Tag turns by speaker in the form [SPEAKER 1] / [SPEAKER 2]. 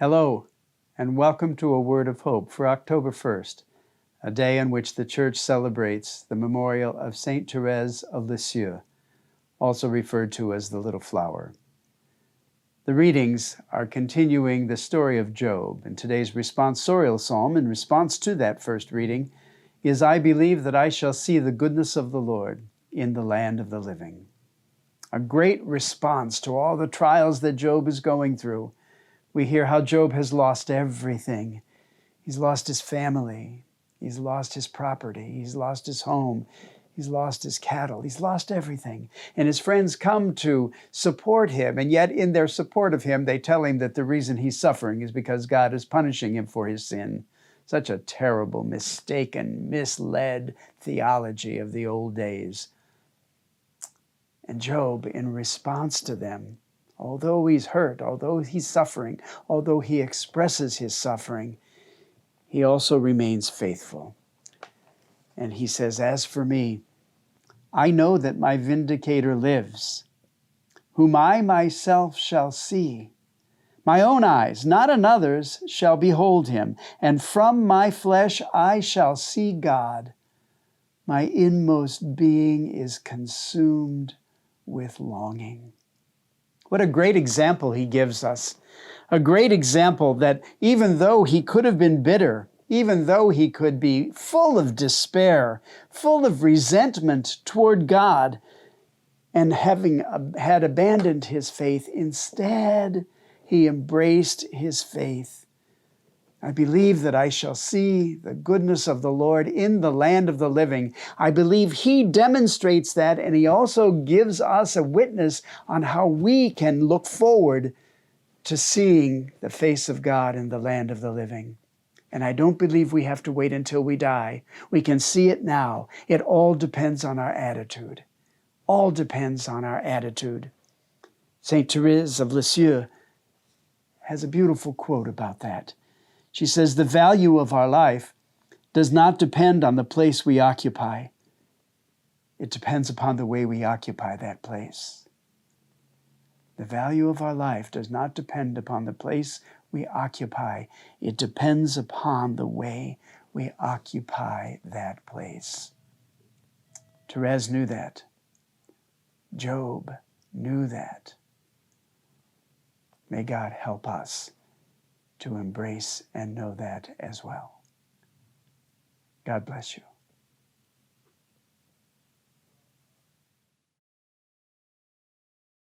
[SPEAKER 1] Hello, and welcome to A Word of Hope for October 1st, a day on which the Church celebrates the memorial of Saint Therese of Lisieux, also referred to as the Little Flower. The readings are continuing the story of Job, and today's responsorial psalm in response to that first reading is, "I believe that I shall see the goodness of the Lord in the land of the living." A great response to all the trials that Job is going through. We hear how Job has lost everything. He's lost his family. He's lost his property. He's lost his home. He's lost his cattle. He's lost everything. And his friends come to support him. And yet in their support of him, they tell him that the reason he's suffering is because God is punishing him for his sin. Such a terrible, mistaken, misled theology of the old days. And Job, in response to them, although he's hurt, although he's suffering, although he expresses his suffering, he also remains faithful. And he says, "As for me, I know that my vindicator lives, whom I myself shall see. My own eyes, not another's, shall behold him, and from my flesh I shall see God. My inmost being is consumed with longing." What a great example he gives us. A great example that even though he could have been bitter, even though he could be full of despair, full of resentment toward God, and having had abandoned his faith, instead he embraced his faith. "I believe that I shall see the goodness of the Lord in the land of the living." I believe he demonstrates that, and he also gives us a witness on how we can look forward to seeing the face of God in the land of the living. And I don't believe we have to wait until we die. We can see it now. It all depends on our attitude. All depends on our attitude. Saint Therese of Lisieux has a beautiful quote about that. She says, "The value of our life does not depend on the place we occupy. It depends upon the way we occupy that place." The value of our life does not depend upon the place we occupy. It depends upon the way we occupy that place. Therese knew that. Job knew that. May God help us to embrace and know that as well. God bless you.